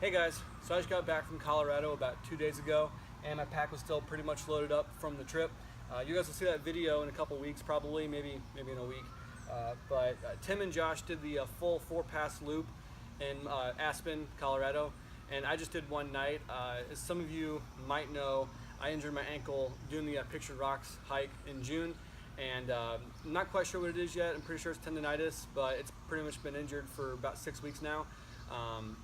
Hey guys, so I just got back from Colorado about 2 days ago, and my pack was still pretty much loaded up from the trip. You guys will see that video in a couple weeks, probably, maybe in a week. But Tim and Josh did the full 4-pass loop in Aspen, Colorado, and I just did one night. As some of you might know, I injured my ankle doing the Pictured Rocks hike in June, and I'm not quite sure what it is yet. I'm pretty sure it's tendonitis, but it's pretty much been injured for about 6 weeks now.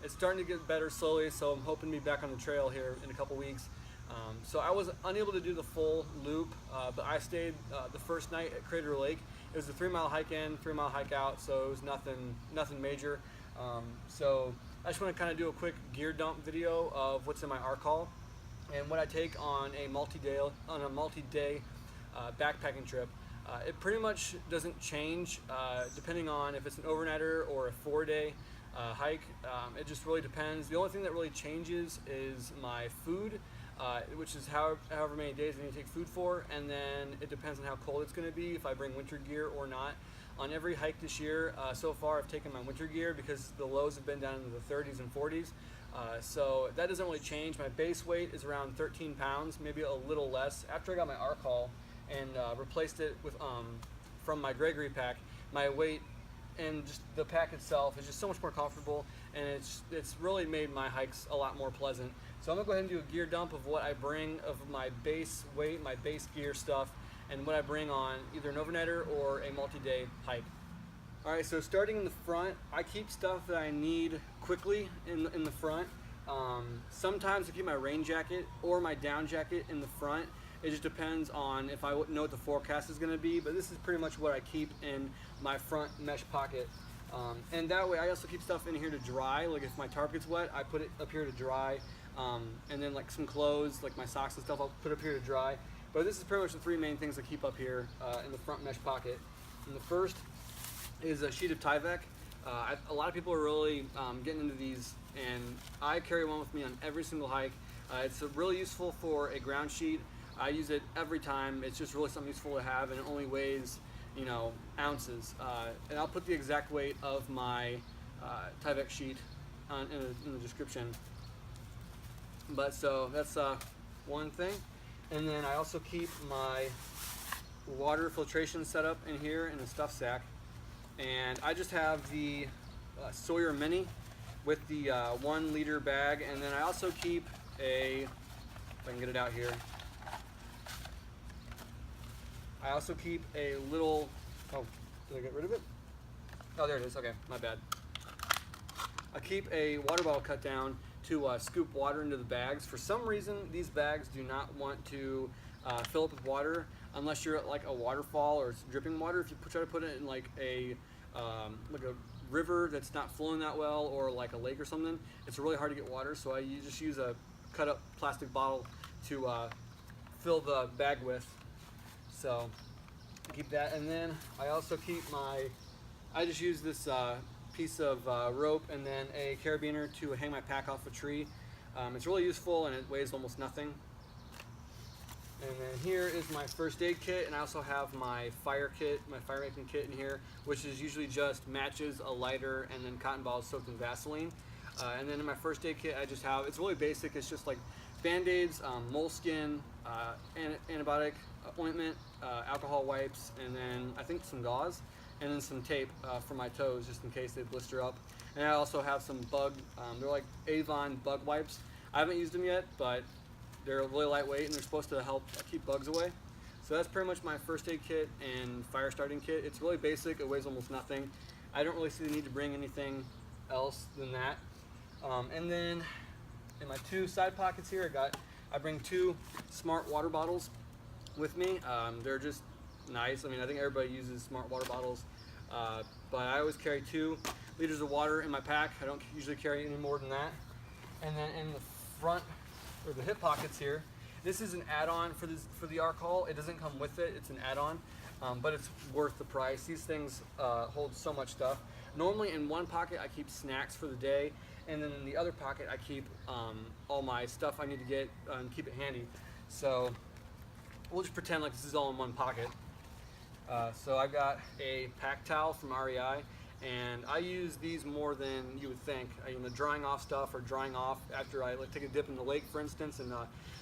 It's starting to get better slowly, so I'm hoping to be back on the trail here in a couple weeks. So I was unable to do the full loop, but I stayed the first night at Crater Lake. It was a 3-mile hike in, 3-mile hike out, so it was nothing major. So I just want to kind of do a quick gear dump video of what's in my Arc Haul and what I take on a multi-day backpacking trip. It pretty much doesn't change depending on if it's an overnighter or a 4-day hike. It just really depends. The only thing that really changes is my food, which is however many days I need to take food for, and then it depends on how cold it's going to be, if I bring winter gear or not. On every hike this year, so far I've taken my winter gear because the lows have been down into the 30s and 40s. So that doesn't really change. My base weight is around 13 pounds, maybe a little less. After I got my Arc Haul and replaced it with from my Gregory pack, my weight and just the pack itself is just so much more comfortable, and it's really made my hikes a lot more pleasant. So I'm gonna go ahead and do a gear dump of what I bring of my base weight, my base gear stuff, and what I bring on either an overnighter or a multi-day hike. All right, so starting in the front, I keep stuff that I need quickly in the front. Sometimes I keep my rain jacket or my down jacket in the front. It just depends on if I know what the forecast is going to be, but this is pretty much what I keep in my front mesh pocket. And that way I also keep stuff in here to dry. Like if my tarp gets wet, I put it up here to dry. And then like some clothes, like my socks and stuff, I'll put up here to dry. But this is pretty much the 3 main things I keep up here in the front mesh pocket. And the first is a sheet of Tyvek. A lot of people are really getting into these, and I carry one with me on every single hike. It's really useful for a ground sheet. I use it every time. It's just really something useful to have, and it only weighs, ounces. And I'll put the exact weight of my Tyvek sheet in the description. But so that's one thing. And then I also keep my water filtration setup in here in a stuff sack. And I just have the Sawyer Mini with the 1 liter bag. And then I also keep if I can get it out here, I also keep a little, oh, did I get rid of it? Oh, there it is, okay, my bad. I keep a water bottle cut down to scoop water into the bags. For some reason, these bags do not want to fill up with water unless you're at like a waterfall or it's dripping water. If you try to put it in like a river that's not flowing that well, or like a lake or something, it's really hard to get water. So you just use a cut up plastic bottle to fill the bag with. So I keep that, and then I also keep I just use this piece of rope and then a carabiner to hang my pack off a tree. It's really useful, and it weighs almost nothing. And then here is my first aid kit, and I also have my fire kit, my fire making kit in here, which is usually just matches, a lighter, and then cotton balls soaked in Vaseline. And then in my first aid kit, I just have, it's really basic, it's just like Band-Aids, moleskin, antibiotic ointment, alcohol wipes, and then I think some gauze, and then some tape for my toes just in case they blister up. And I also have some they're like Avon bug wipes. I haven't used them yet, but they're really lightweight and they're supposed to help keep bugs away. So that's pretty much my first aid kit and fire starting kit. It's really basic, it weighs almost nothing. I don't really see the need to bring anything else than that. And then in my 2 side pockets here, I bring 2 smart water bottles with me. They're just nice. I mean, I think everybody uses smart water bottles, but I always carry 2 liters of water in my pack. I don't usually carry any more than that. And then in the front, or the hip pockets here, this is an add-on for the Arc Haul. It doesn't come with it, it's an add-on, but it's worth the price. These things hold so much stuff. Normally in one pocket I keep snacks for the day, and then in the other pocket I keep all my stuff I need to get and keep it handy. So we'll just pretend like this is all in one pocket. So I've got a pack towel from REI, and I use these more than you would think. Drying off stuff, or drying off after I take a dip in the lake, for instance, in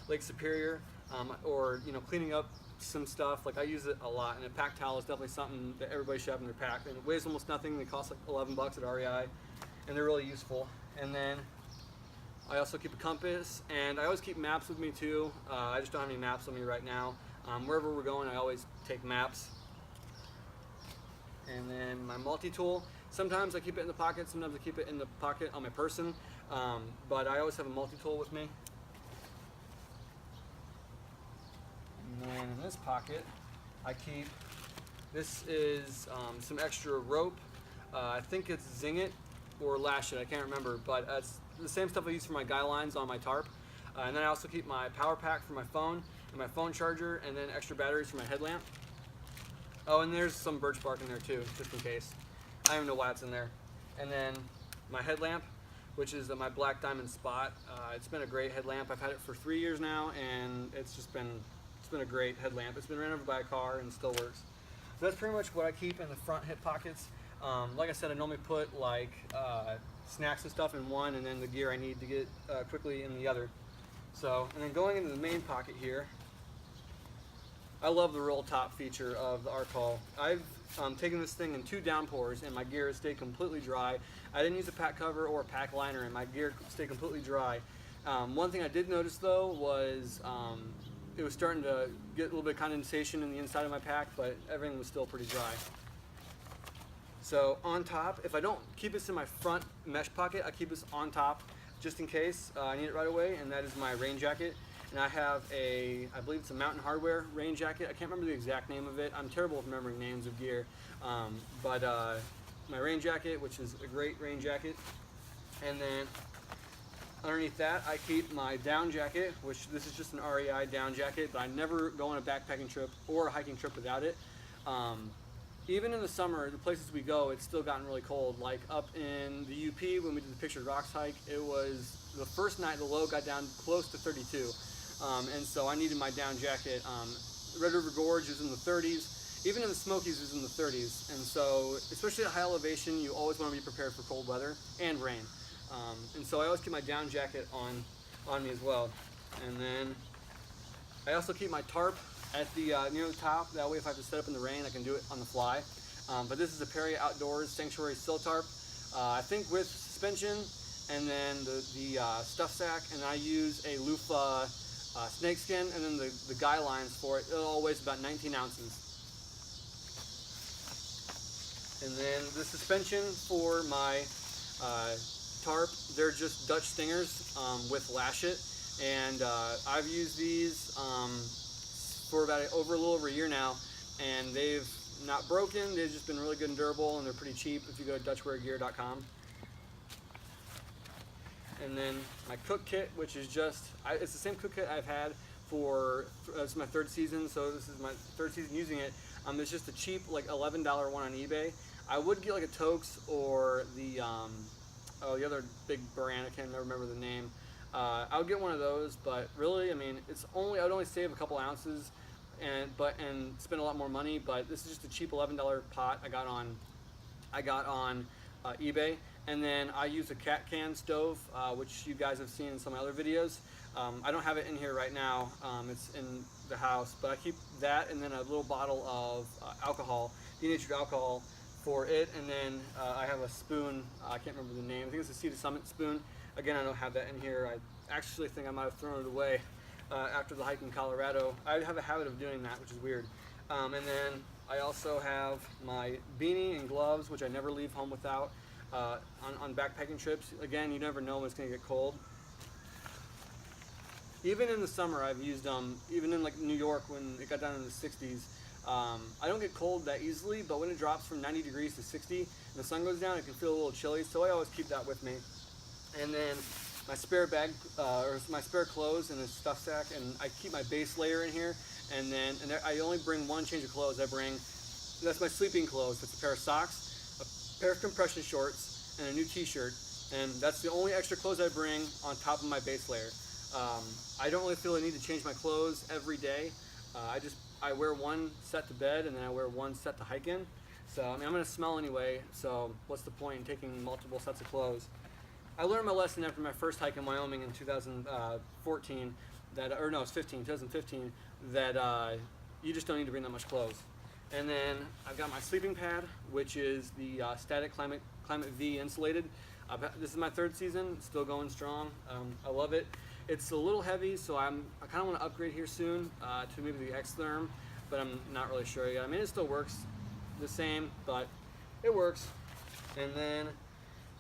Lake Superior, or cleaning up some stuff. Like, I use it a lot, and a pack towel is definitely something that everybody should have in their pack. And it weighs almost nothing. They cost like 11 bucks at REI, and they're really useful. And then I also keep a compass, and I always keep maps with me too. I just don't have any maps on me right now. Wherever we're going, I always take maps. And then my multi-tool. Sometimes I keep it in the pocket, sometimes I keep it in the pocket on my person, but I always have a multi-tool with me. And then in this pocket, I keep, this is some extra rope. I think it's Zing It or Lash It, I can't remember, but it's the same stuff I use for my guy lines on my tarp. And then I also keep my power pack for my phone, and my phone charger, and then extra batteries for my headlamp. Oh, and there's some birch bark in there too, just in case. I don't even know why it's in there. And then my headlamp, which is my Black Diamond Spot. It's been a great headlamp. I've had it for 3 years now, and it's been a great headlamp. It's been ran over by a car and still works. So that's pretty much what I keep in the front hip pockets. Like I said, I normally put like snacks and stuff in one, and then the gear I need to get quickly in the other. So, and then going into the main pocket here, I love the roll top feature of the Arc Haul. I've taken this thing in 2 downpours, and my gear has stayed completely dry. I didn't use a pack cover or a pack liner, and my gear stayed completely dry. One thing I did notice though was it was starting to get a little bit of condensation in the inside of my pack, but everything was still pretty dry. So on top, if I don't keep this in my front mesh pocket, I keep this on top just in case I need it right away, and that is my rain jacket. And I have I believe it's a Mountain Hardwear rain jacket. I can't remember the exact name of it. I'm terrible with remembering names of gear. But my rain jacket, which is a great rain jacket. And then underneath that, I keep my down jacket, which this is just an REI down jacket, but I never go on a backpacking trip or a hiking trip without it. Even in the summer, the places we go, it's still gotten really cold. Like up in the UP, when we did the Pictured Rocks hike, it was the first night the low got down close to 32. And so I needed my down jacket. Red River Gorge is in the 30s. Even in the Smokies is in the 30s. And so, especially at high elevation, you always want to be prepared for cold weather and rain. And so I always keep my down jacket on me as well. And then I also keep my tarp at the near the top. That way if I have to set up in the rain, I can do it on the fly. But this is a Perry Outdoors Sanctuary Sill Tarp. I think with suspension, and then the stuff sack, and I use a loofah snakeskin, and then the guy lines for it. It all weighs about 19 ounces. And then the suspension for my tarp, they're just Dutch Stingers with Lash It, and I've used these for about a little over a year now, and they've not broken. They've just been really good and durable, and they're pretty cheap if you go to DutchWearGear.com. And then my cook kit, which is it's the same cook kit I've had for, it's my 3rd season, so this is my 3rd season using it. It's just a cheap, like $11 one on eBay. I would get like a Tokes or the other big brand, I can't remember the name. I would get one of those, but really, I mean, I would only save a couple ounces and spend a lot more money, but this is just a cheap $11 pot I got on eBay. And then I use a cat can stove, which you guys have seen in some of my other videos. I don't have it in here right now. It's in the house, but I keep that, and then a little bottle of alcohol, denatured alcohol for it. And then I have a spoon. I can't remember the name. I think it's a Sea to Summit spoon. Again, I don't have that in here. I actually think I might have thrown it away after the hike in Colorado. I have a habit of doing that, which is weird. And then I also have my beanie and gloves, which I never leave home without. On backpacking trips, again, you never know when it's going to get cold. Even in the summer, I've used them. Even in like New York, when it got down in the 60s, I don't get cold that easily. But when it drops from 90 degrees to 60, and the sun goes down, it can feel a little chilly. So I always keep that with me. And then my spare bag, or my spare clothes, in a stuff sack, and I keep my base layer in here. And I only bring one change of clothes. That's my sleeping clothes. It's a pair of socks, a pair of compression shorts, and a new t-shirt, and that's the only extra clothes I bring on top of my base layer. I don't really feel I need to change my clothes every day. I wear one set to bed, and then I wear one set to hike in, So I mean, I'm gonna smell anyway, so what's the point in taking multiple sets of clothes? I learned my lesson after my first hike in Wyoming in 2014, or no, it's 2015, that you just don't need to bring that much clothes. And then I've got my sleeping pad, which is the Static Climate V insulated. This is my 3rd season, still going strong. I love it. It's a little heavy, so I kind of want to upgrade here soon to maybe the X-Therm, but I'm not really sure yet. I mean, it still works the same, but it works. And then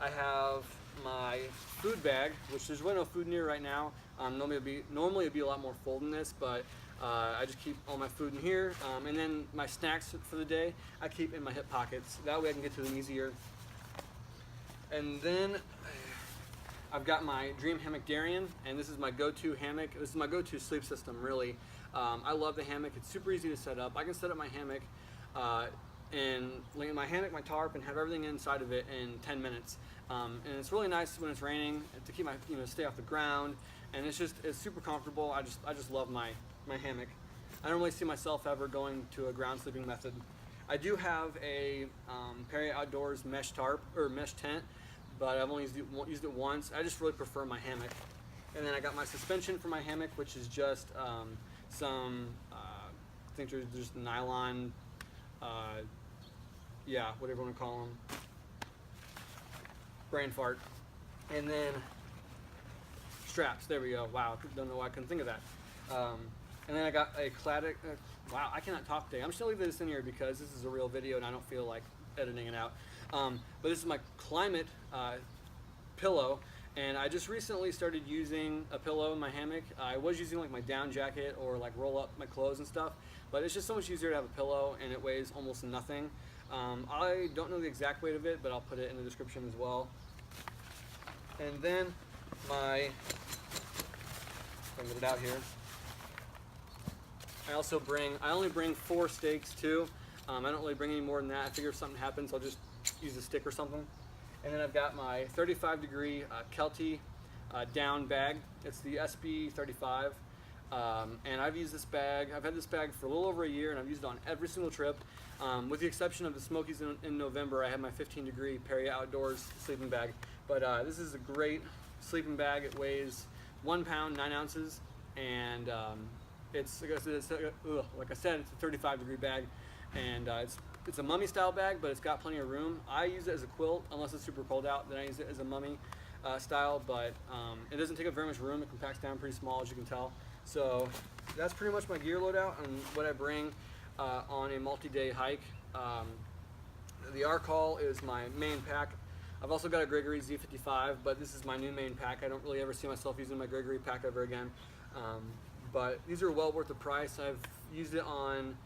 I have my food bag, which there's really no food in here right now. Normally it'd be a lot more full than this, but I just keep all my food in here. And then my snacks for the day, I keep in my hip pockets. That way I can get to them easier. And then I've got my Dream Hammock Darien, and this is my go-to hammock. This is my go-to sleep system, really. I love the hammock. It's super easy to set up. I can set up my hammock and lay in my hammock, my tarp, and have everything inside of it in 10 minutes. And it's really nice when it's raining to keep my, stay off the ground. And it's super comfortable. I just love my hammock. I don't really see myself ever going to a ground sleeping method. I do have a Perry Outdoors mesh tarp, or mesh tent, but I've only used it once. I just really prefer my hammock. And then I got my suspension for my hammock, which is just some, I think there's just nylon, yeah, whatever you want to call them, brain fart. And then straps, there we go. Wow, don't know why I couldn't think of that. And then I got a classic, wow, I cannot talk today. I'm just gonna leave this in here because this is a real video and I don't feel like editing it out. But this is my Climate pillow, and I just recently started using a pillow in my hammock. I was using like my down jacket or like roll up my clothes and stuff, but it's just so much easier to have a pillow, and it weighs almost nothing. I don't know the exact weight of it, but I'll put it in the description as well. And then my, if I can get it out here, I only bring 4 stakes too. I don't really bring any more than that. I figure if something happens, I'll just use a stick or something. And then I've got my 35-degree Keltie down bag. It's the SB35. And I've used this bag. I've had this bag for a little over a year, and I've used it on every single trip. With the exception of the Smokies in November, I had my 15-degree Perry Outdoors sleeping bag. But this is a great sleeping bag. It weighs 1 pound, 9 ounces, and it's like I said, it's a 35-degree bag, and it's a mummy style bag, but it's got plenty of room. I use it as a quilt unless it's super cold out. Then I use it as a mummy style, but it doesn't take up very much room. It compacts down pretty small, as you can tell. So that's pretty much my gear loadout and what I bring on a multi-day hike. The Arc Haul is my main pack. I've also got a Gregory Z55, but this is my new main pack. I don't really ever see myself using my Gregory pack ever again. But these are well worth the price. I've used it on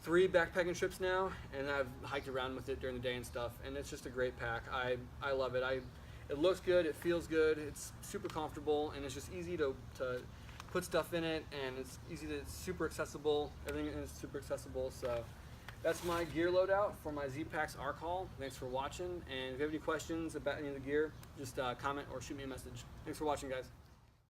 3 backpacking trips now, and I've hiked around with it during the day and stuff, and it's just a great pack. I love it. It looks good, it feels good, it's super comfortable, and it's just easy to put stuff in it, and it's super accessible. Everything is super accessible. So that's my gear loadout for my ZPacks Arc Haul. Thanks for watching, and if you have any questions about any of the gear, just comment or shoot me a message. Thanks for watching, guys.